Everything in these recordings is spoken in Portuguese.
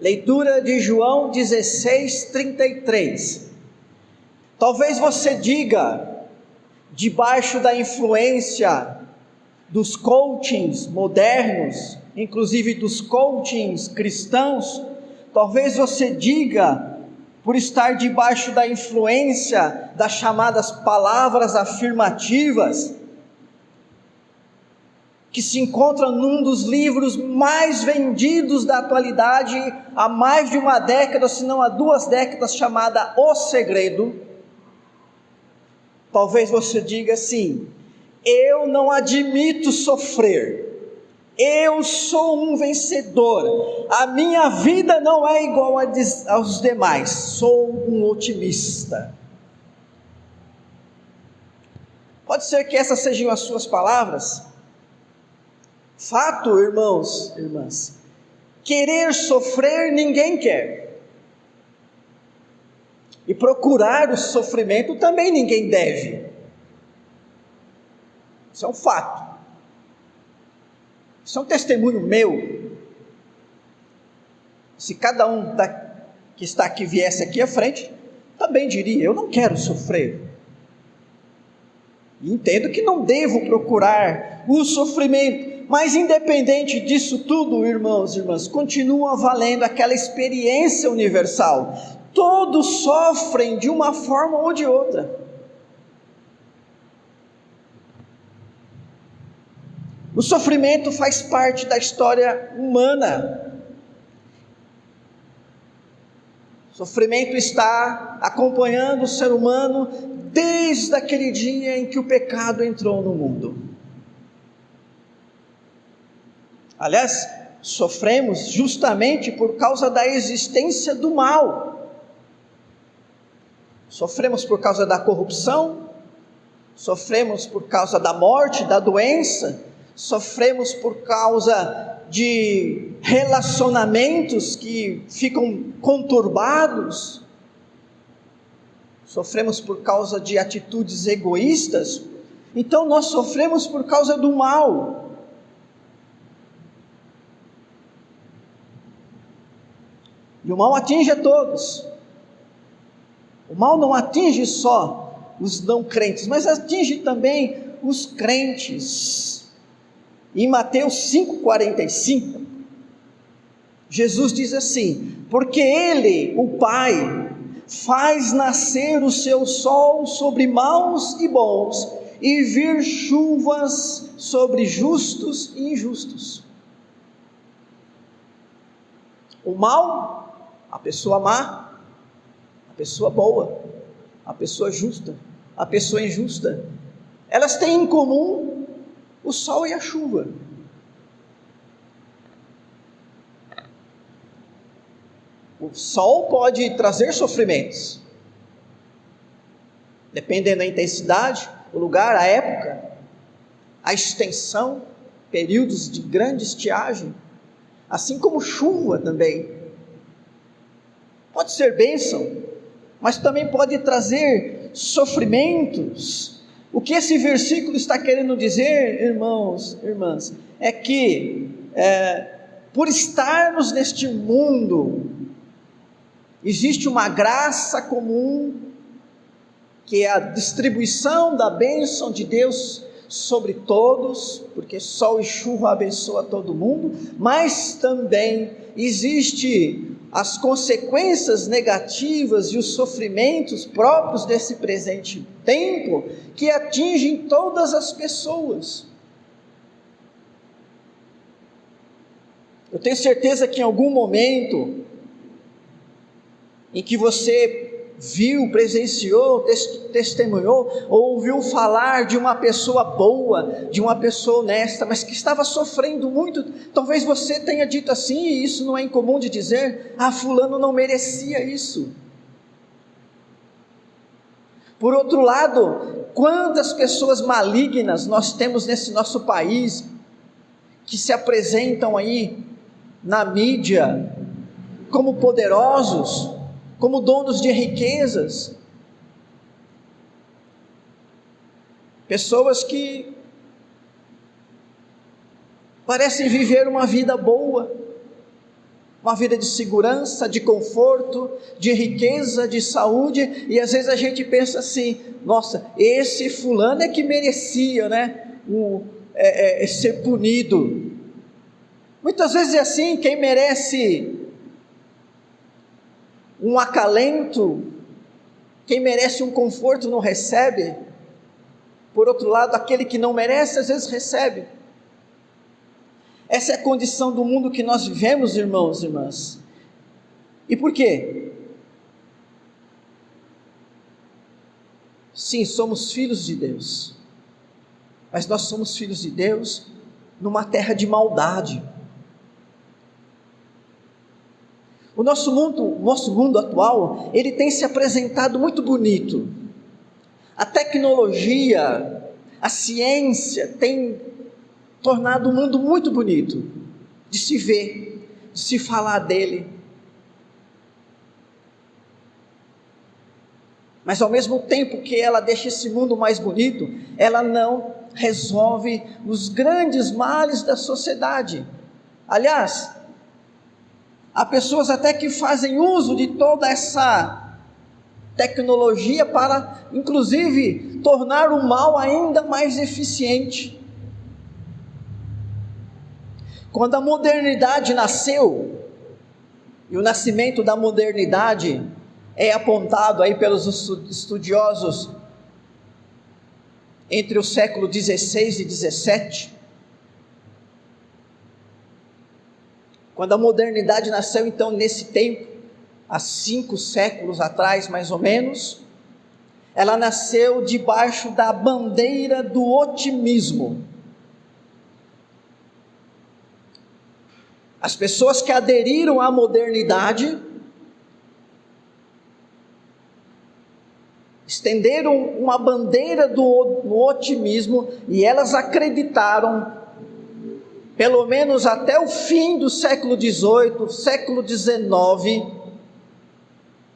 Leitura de João 16:33. Talvez você diga, debaixo da influência dos coachings modernos, inclusive dos coachings cristãos, talvez você diga, por estar debaixo da influência das chamadas palavras afirmativas, que se encontra num dos livros mais vendidos da atualidade há mais de uma década, se não há 2 décadas, chamada O Segredo. Talvez você diga assim: eu não admito sofrer, eu sou um vencedor, a minha vida não é igual aos demais, sou um otimista. Pode ser que essas sejam as suas palavras. Fato, irmãos, irmãs, querer sofrer ninguém quer, e procurar o sofrimento também ninguém deve. Isso é um fato, isso é um testemunho meu. Se cada um que está aqui viesse aqui à frente, também diria: eu não quero sofrer, e entendo que não devo procurar o sofrimento. Mas independente disso tudo, irmãos e irmãs, continua valendo aquela experiência universal. Todos sofrem de uma forma ou de outra. O sofrimento faz parte da história humana. O sofrimento está acompanhando o ser humano desde aquele dia em que o pecado entrou no mundo. Aliás, sofremos justamente por causa da existência do mal. Sofremos por causa da corrupção, sofremos por causa da morte, da doença, sofremos por causa de relacionamentos que ficam conturbados, sofremos por causa de atitudes egoístas. Então nós sofremos por causa do mal. E o mal atinge a todos. O mal não atinge só os não crentes, mas atinge também os crentes. Em Mateus 5,45, Jesus diz assim: porque Ele, o Pai, faz nascer o seu sol sobre maus e bons, e vir chuvas sobre justos e injustos. O mal, a pessoa má, a pessoa boa, a pessoa justa, a pessoa injusta, elas têm em comum o sol e a chuva. O sol pode trazer sofrimentos, dependendo da intensidade, o lugar, a época, a extensão, períodos de grande estiagem, assim como chuva também. Pode ser bênção, mas também pode trazer sofrimentos. O que esse versículo está querendo dizer, irmãos, irmãs, é que por estarmos neste mundo, existe uma graça comum, que é a distribuição da bênção de Deus sobre todos, porque sol e chuva abençoa todo mundo, mas também existe as consequências negativas e os sofrimentos próprios desse presente tempo, que atingem todas as pessoas. Eu tenho certeza que em algum momento em que você viu, presenciou, testemunhou, ou ouviu falar de uma pessoa boa, de uma pessoa honesta, mas que estava sofrendo muito, talvez você tenha dito assim, e isso não é incomum de dizer: fulano não merecia isso. Por outro lado, quantas pessoas malignas nós temos nesse nosso país, que se apresentam aí na mídia como poderosos, como donos de riquezas, pessoas que parecem viver uma vida boa, uma vida de segurança, de conforto, de riqueza, de saúde, e às vezes a gente pensa assim: nossa, esse fulano é que merecia, né, ser punido. Muitas vezes é assim: quem merece um acalento, quem merece um conforto não recebe. Por outro lado, aquele que não merece, às vezes recebe. Essa é a condição do mundo que nós vivemos, irmãos e irmãs. E por quê? Sim, somos filhos de Deus, mas nós somos filhos de Deus numa terra de maldade. O nosso mundo atual, ele tem se apresentado muito bonito. A tecnologia, a ciência tem tornado o mundo muito bonito de se ver, de se falar dele. Mas ao mesmo tempo que ela deixa esse mundo mais bonito, ela não resolve os grandes males da sociedade. Aliás, há pessoas até que fazem uso de toda essa tecnologia para, inclusive, tornar o mal ainda mais eficiente. Quando a modernidade nasceu, e o nascimento da modernidade é apontado aí pelos estudiosos entre o século 16 e 17, quando a modernidade nasceu, então, nesse tempo, há 5 séculos atrás, mais ou menos, ela nasceu debaixo da bandeira do otimismo. As pessoas que aderiram à modernidade estenderam uma bandeira do otimismo, e elas acreditaram, pelo menos até o fim do século XVIII, século XIX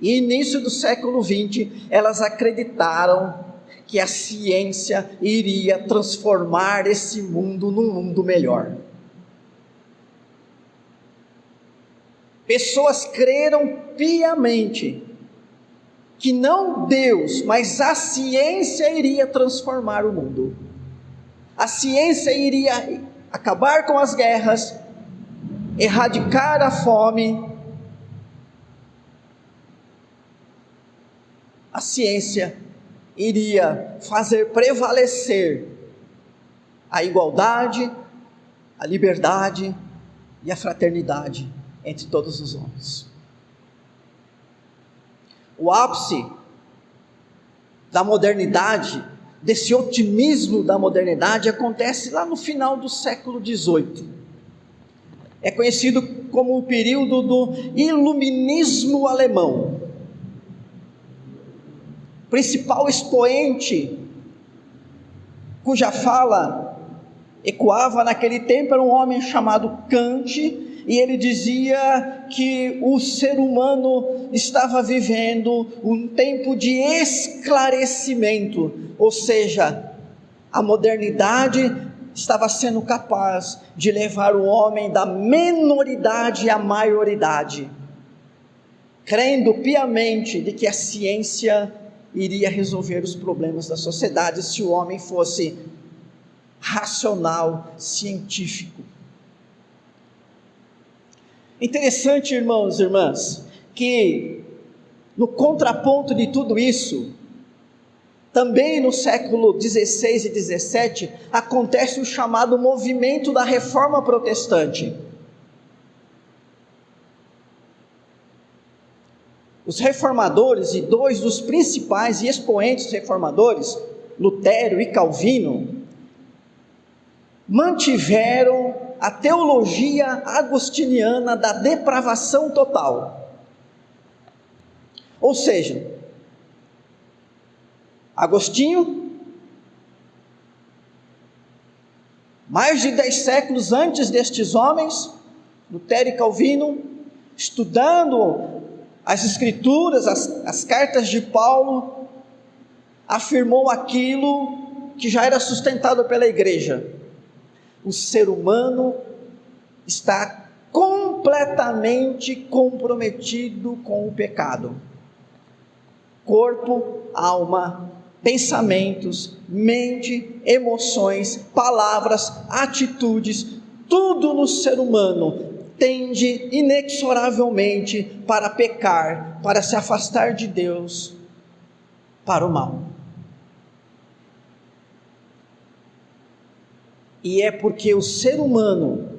e início do século XX, elas acreditaram que a ciência iria transformar esse mundo num mundo melhor. Pessoas creram piamente que não Deus, mas a ciência iria transformar o mundo. A ciência iria acabar com as guerras, erradicar a fome. A ciência iria fazer prevalecer a igualdade, a liberdade e a fraternidade entre todos os homens. O ápice da modernidade, desse otimismo da modernidade, acontece lá no final do século XVIII. É conhecido como o período do iluminismo alemão. O principal expoente, cuja fala ecoava naquele tempo, era um homem chamado Kant, e ele dizia que o ser humano estava vivendo um tempo de esclarecimento, ou seja, a modernidade estava sendo capaz de levar o homem da menoridade à maioridade, crendo piamente de que a ciência iria resolver os problemas da sociedade se o homem fosse racional, científico. Interessante, irmãos e irmãs, que no contraponto de tudo isso, também no século 16 e 17, acontece o chamado movimento da Reforma Protestante. Os reformadores, e 2 dos principais e expoentes reformadores, Lutero e Calvino, mantiveram a teologia agostiniana da depravação total. Ou seja, Agostinho, mais de 10 séculos antes destes homens, Lutero e Calvino, estudando as escrituras, as cartas de Paulo, afirmou aquilo que já era sustentado pela igreja: o ser humano está completamente completamente comprometido com o pecado. Corpo, alma, pensamentos, mente, emoções, palavras, atitudes, tudo no ser humano tende inexoravelmente para pecar, para se afastar de Deus, para o mal. E é porque o ser humano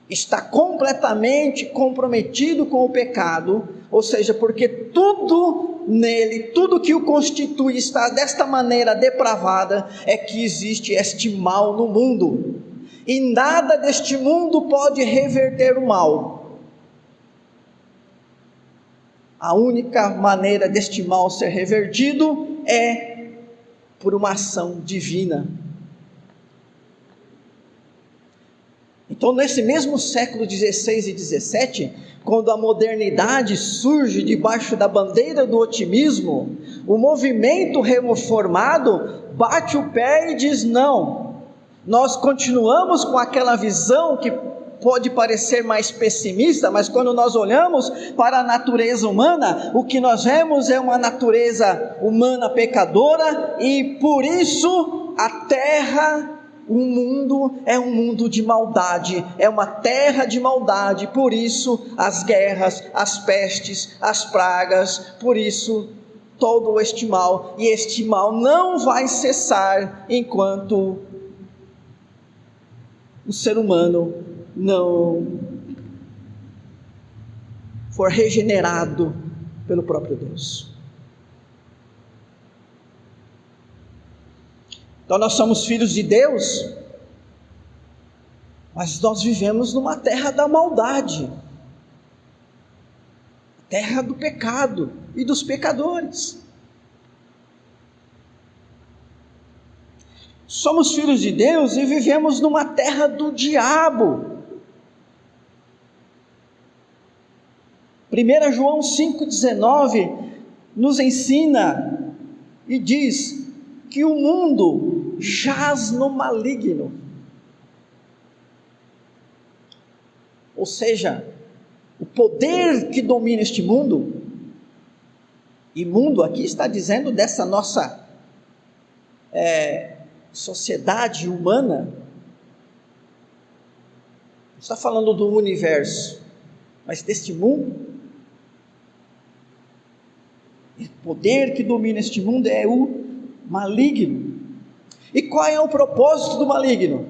está completamente comprometido com o pecado, ou seja, porque tudo nele, tudo que o constitui está desta maneira depravada, é que existe este mal no mundo, e nada deste mundo pode reverter o mal. A única maneira deste mal ser revertido é por uma ação divina. Então, nesse mesmo século 16 e 17, quando a modernidade surge debaixo da bandeira do otimismo, o movimento reformado bate o pé e diz: não, nós continuamos com aquela visão que pode parecer mais pessimista, mas quando nós olhamos para a natureza humana, o que nós vemos é uma natureza humana pecadora, e por isso a terra, o mundo é um mundo de maldade, é uma terra de maldade, por isso as guerras, as pestes, as pragas, por isso todo este mal, e este mal não vai cessar enquanto o ser humano não for regenerado pelo próprio Deus. Então nós somos filhos de Deus, mas nós vivemos numa terra da maldade, terra do pecado e dos pecadores. Somos filhos de Deus e vivemos numa terra do diabo. 1 João 5,19 nos ensina e diz que o mundo jaz no maligno. Ou seja, o poder que domina este mundo, e mundo aqui está dizendo dessa nossa sociedade humana, não está falando do universo, mas deste mundo. O poder que domina este mundo é o maligno. E qual é o propósito do maligno?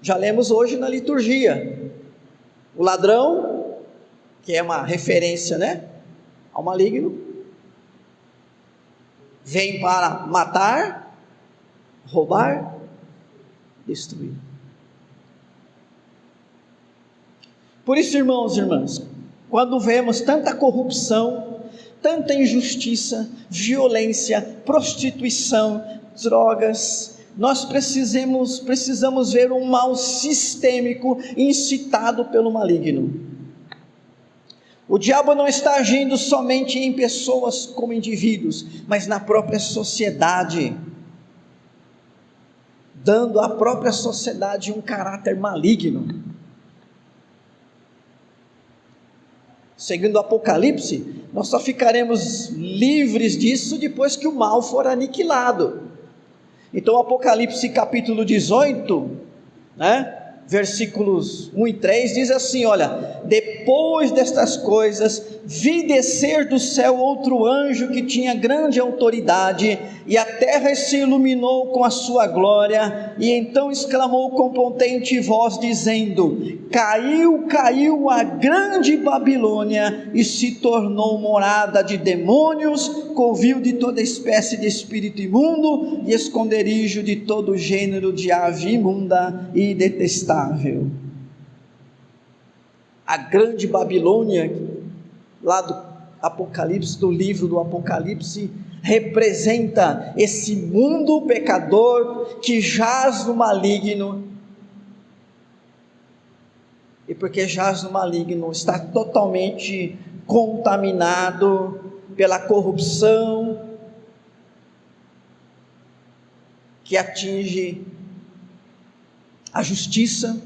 Já lemos hoje na liturgia. O ladrão, que é uma referência, ao maligno, vem para matar, roubar, destruir. Por isso, irmãos e irmãs, quando vemos tanta corrupção, tanta injustiça, violência, prostituição, drogas, nós precisamos ver um mal sistêmico incitado pelo maligno. O diabo não está agindo somente em pessoas como indivíduos, mas na própria sociedade, dando à própria sociedade um caráter maligno. Segundo o Apocalipse, nós só ficaremos livres disso depois que o mal for aniquilado. Então, Apocalipse capítulo 18, versículos 1 e 3, diz assim: olha, depois destas coisas, vi descer do céu outro anjo que tinha grande autoridade, e a terra se iluminou com a sua glória, e então exclamou com potente voz, dizendo: caiu, caiu a grande Babilônia, e se tornou morada de demônios, covil de toda espécie de espírito imundo, e esconderijo de todo gênero de ave imunda e detestável. A grande Babilônia, lá do Apocalipse, do livro do Apocalipse, representa esse mundo pecador que jaz no maligno, e porque jaz no maligno, está totalmente contaminado pela corrupção que atinge a justiça,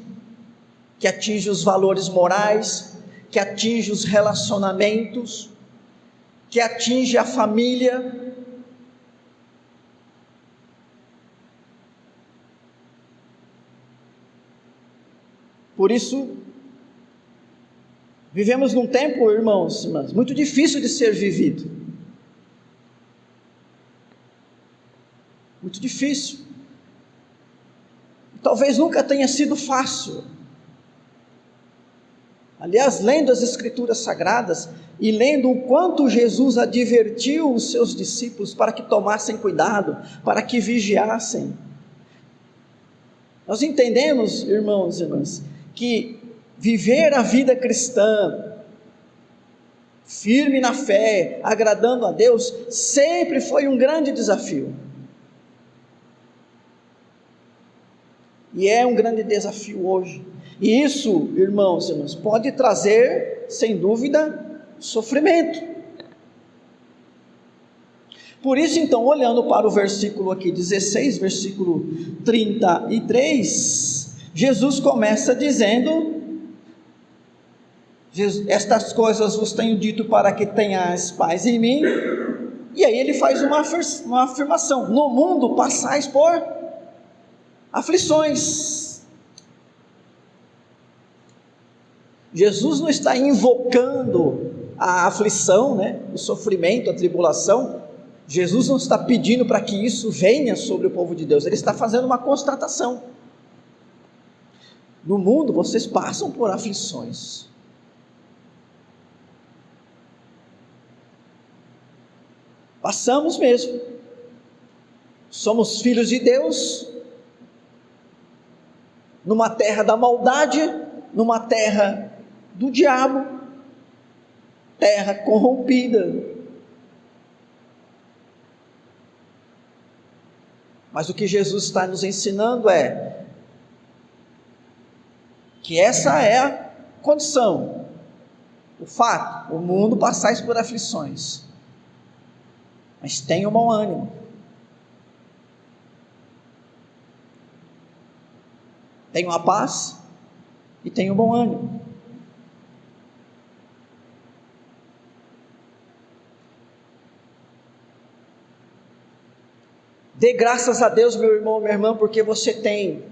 que atinge os valores morais, que atinge os relacionamentos, que atinge a família. Por isso, vivemos num tempo, irmãos e irmãs, muito difícil de ser vivido. Muito difícil. Talvez nunca tenha sido fácil. Aliás, lendo as Escrituras Sagradas e lendo o quanto Jesus advertiu os seus discípulos para que tomassem cuidado, para que vigiassem, nós entendemos, irmãos e irmãs, que viver a vida cristã, firme na fé, agradando a Deus, sempre foi um grande desafio. E é um grande desafio hoje. E isso, irmãos e irmãs, pode trazer, sem dúvida, sofrimento. Por isso, então, olhando para o versículo aqui 16, versículo 33, Jesus começa dizendo: estas coisas vos tenho dito para que tenhais paz em mim. E aí ele faz uma afirmação: no mundo passais por aflições. Jesus não está invocando a aflição, o sofrimento, a tribulação. Jesus não está pedindo para que isso venha sobre o povo de Deus. Ele está fazendo uma constatação: no mundo vocês passam por aflições. Passamos mesmo. Somos filhos de Deus, numa terra da maldade, numa terra do diabo, terra corrompida. Mas o que Jesus está nos ensinando é que essa é a condição, o fato: o mundo passais por aflições, mas tenham bom ânimo. Tenham a paz e tenham bom ânimo. Dê graças a Deus, meu irmão, minha irmã, porque você tem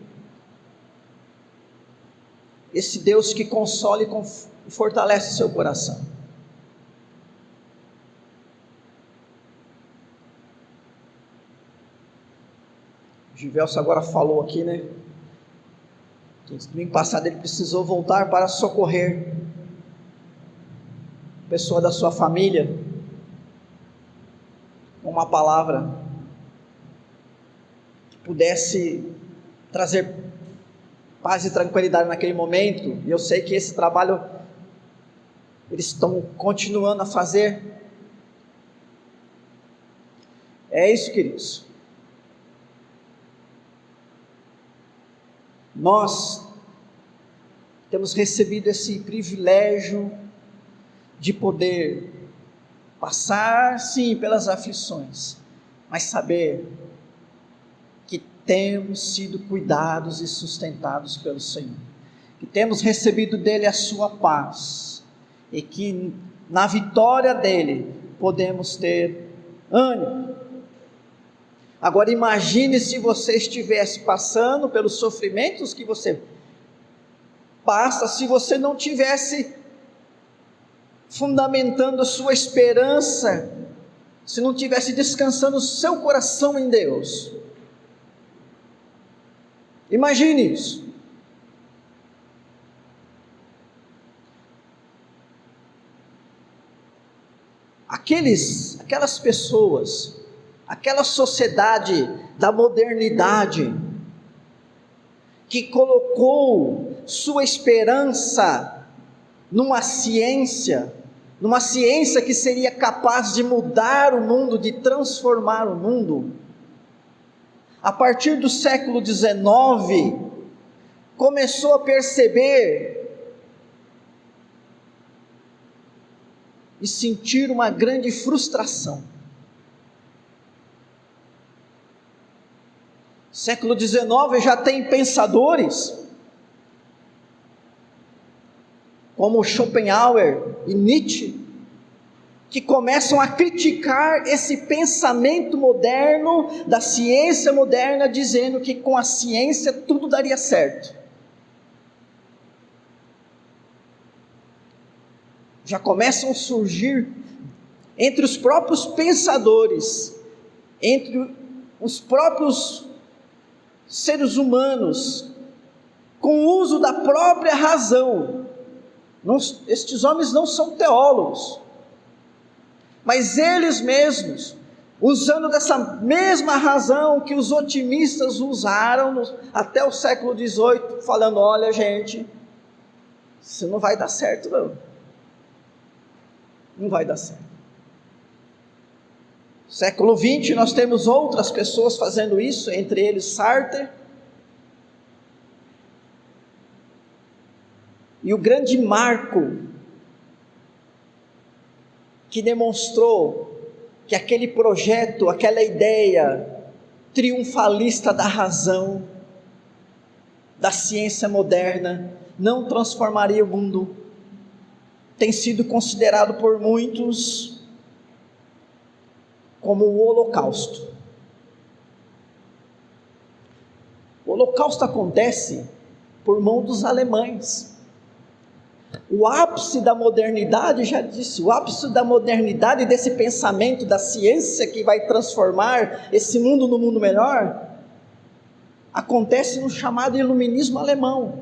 esse Deus que consola e fortalece seu coração. O Givelso agora falou aqui, que domingo passado ele precisou voltar para socorrer pessoa da sua família, com uma palavra que pudesse trazer paz e tranquilidade naquele momento. E eu sei que esse trabalho eles estão continuando a fazer. É isso, queridos. Nós temos recebido esse privilégio de poder passar, sim, pelas aflições, mas saber que temos sido cuidados e sustentados pelo Senhor, que temos recebido dele a sua paz, e que na vitória dele podemos ter ânimo. Agora imagine se você estivesse passando pelos sofrimentos que você passa, se você não tivesse fundamentando a sua esperança, se não tivesse descansando o seu coração em Deus. Imagine isso. Aquelas pessoas, aquela sociedade da modernidade, que colocou sua esperança numa ciência que seria capaz de mudar o mundo, de transformar o mundo, a partir do século XIX, começou a perceber e sentir uma grande frustração. Século XIX já tem pensadores como Schopenhauer e Nietzsche, que começam a criticar esse pensamento moderno, da ciência moderna, dizendo que com a ciência tudo daria certo. Já começam a surgir entre os próprios pensadores, entre os próprios seres humanos, com o uso da própria razão. Estes homens não são teólogos, mas eles mesmos, usando dessa mesma razão que os otimistas usaram até o século XVIII, falando: olha gente, isso não vai dar certo não vai dar certo. No século XX nós temos outras pessoas fazendo isso, entre eles Sartre, e o grande marco que demonstrou que aquele projeto, aquela ideia triunfalista da razão, da ciência moderna, não transformaria o mundo, tem sido considerado por muitos como o Holocausto. O Holocausto acontece por mão dos alemães. O ápice da modernidade, já disse, o ápice da modernidade, desse pensamento da ciência que vai transformar esse mundo no mundo melhor, acontece no chamado iluminismo alemão.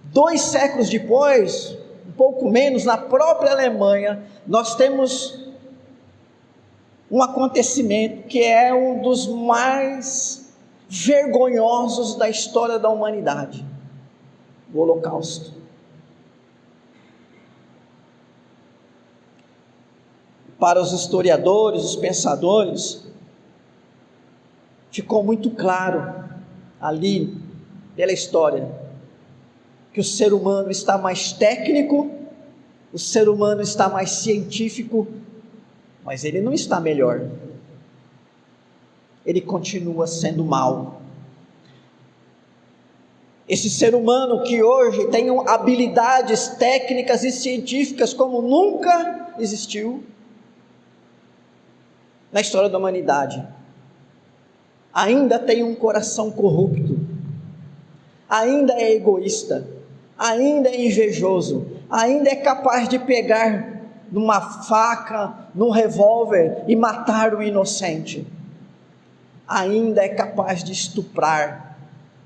2 séculos depois, um pouco menos, na própria Alemanha, nós temos um acontecimento que é um dos mais vergonhosos da história da humanidade: o Holocausto. Para os historiadores, os pensadores, ficou muito claro ali pela história que o ser humano está mais técnico, o ser humano está mais científico, mas ele não está melhor. Ele continua sendo mau. Esse ser humano que hoje tem habilidades técnicas e científicas como nunca existiu na história da humanidade, ainda tem um coração corrupto, ainda é egoísta, ainda é invejoso, ainda é capaz de pegar numa faca, num revólver e matar o inocente, ainda é capaz de estuprar,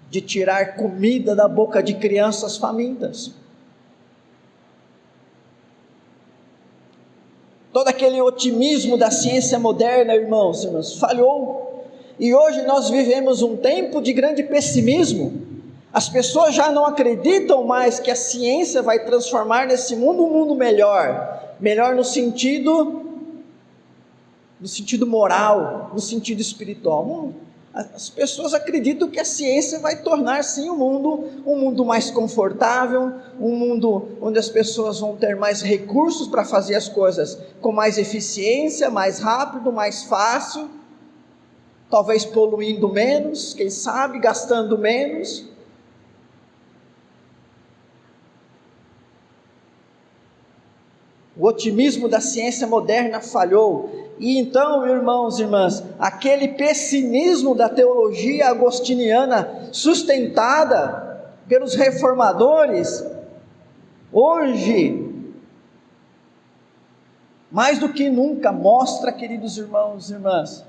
de tirar comida da boca de crianças famintas. Todo aquele otimismo da ciência moderna, irmãos e irmãs, falhou, e hoje nós vivemos um tempo de grande pessimismo. As pessoas já não acreditam mais que a ciência vai transformar nesse mundo um mundo melhor, melhor no sentido moral, no sentido espiritual. As pessoas acreditam que a ciência vai tornar sim o mundo um mundo mais confortável, um mundo onde as pessoas vão ter mais recursos para fazer as coisas com mais eficiência, mais rápido, mais fácil, talvez poluindo menos, quem sabe, gastando menos. O otimismo da ciência moderna falhou, e então, irmãos e irmãs, aquele pessimismo da teologia agostiniana, sustentada pelos reformadores, hoje, mais do que nunca, mostra, queridos irmãos e irmãs,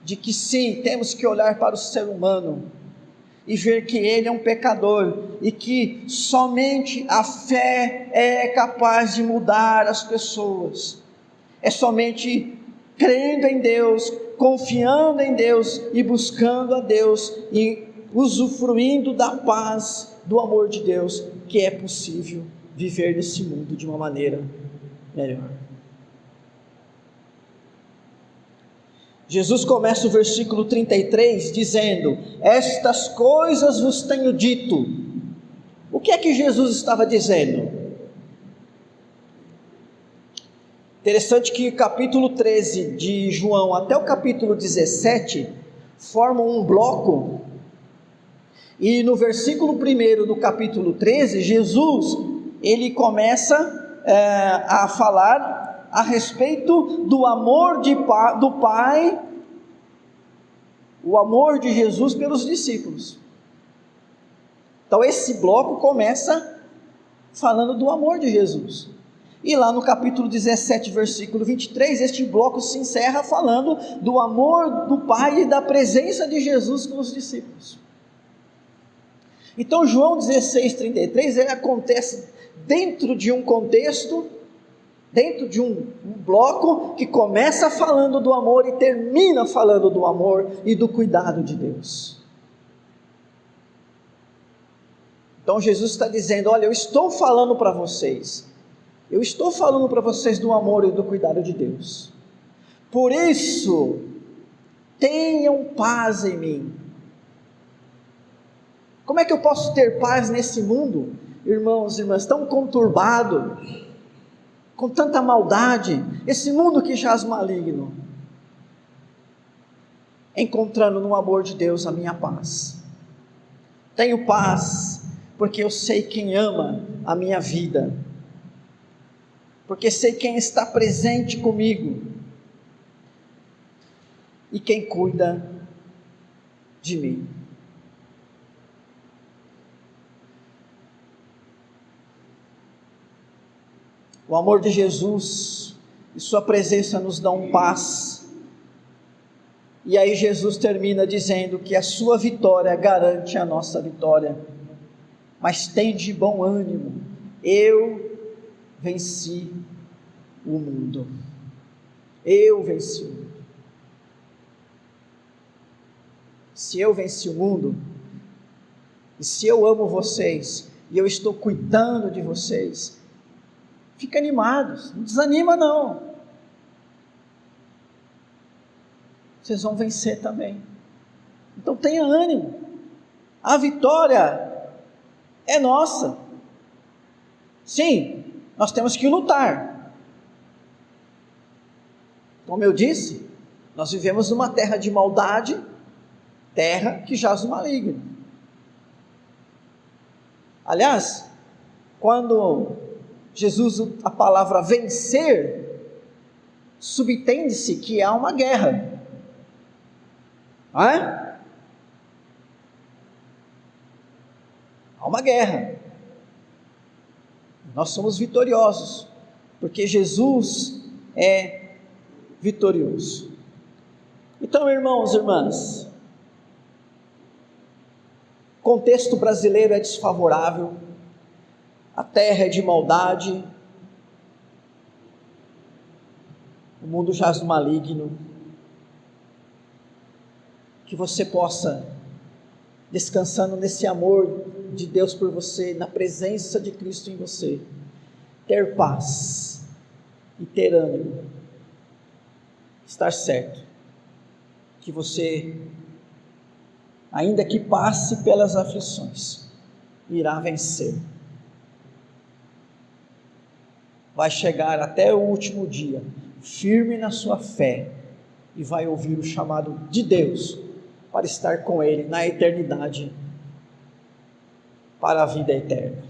de que sim, temos que olhar para o ser humano, e ver que ele é um pecador, e que somente a fé é capaz de mudar as pessoas. É somente crendo em Deus, confiando em Deus e buscando a Deus e usufruindo da paz, do amor de Deus, que é possível viver nesse mundo de uma maneira melhor. Jesus começa o versículo 33 dizendo: estas coisas vos tenho dito. O que é que Jesus estava dizendo? Interessante que o capítulo 13 de João até o capítulo 17 formam um bloco E no versículo 1 do capítulo 13, Jesus, ele começa a falar a respeito do amor do Pai, o amor de Jesus pelos discípulos. Então esse bloco começa falando do amor de Jesus. E lá no capítulo 17, versículo 23, este bloco se encerra falando do amor do Pai e da presença de Jesus com os discípulos. Então João 16:33, ele acontece dentro de um contexto, dentro de um bloco que começa falando do amor e termina falando do amor e do cuidado de Deus. Então Jesus está dizendo: olha, eu estou falando para vocês do amor e do cuidado de Deus, por isso tenham paz em mim. Como é que eu posso ter paz nesse mundo, irmãos e irmãs, tão conturbado, com tanta maldade, esse mundo que jaz maligno? Encontrando no amor de Deus a minha paz. Tenho paz porque eu sei quem ama a minha vida, porque sei quem está presente comigo e quem cuida de mim. O amor de Jesus e sua presença nos dão paz. E aí Jesus termina dizendo que a sua vitória garante a nossa vitória. Mas tende bom ânimo, eu venci o mundo. Eu venci o mundo. Se eu venci o mundo, e se eu amo vocês, e eu estou cuidando de vocês, fica animados, não desanima não. Vocês vão vencer também. Então tenha ânimo. A vitória é nossa. Sim, nós temos que lutar. Como eu disse, nós vivemos numa terra de maldade, terra que jaz o maligno. Aliás, quando Jesus usa a palavra vencer, subentende-se que há uma guerra. Não é? Há uma guerra. Nós somos vitoriosos, porque Jesus é vitorioso. Então, irmãos e irmãs, o contexto brasileiro é desfavorável, a terra é de maldade, o mundo jaz no maligno. Que você possa, descansando nesse amor de Deus por você, na presença de Cristo em você, ter paz e ter ânimo, estar certo que você, ainda que passe pelas aflições, irá vencer. Vai chegar até o último dia, firme na sua fé, e vai ouvir o chamado de Deus para estar com Ele na eternidade, para a vida eterna.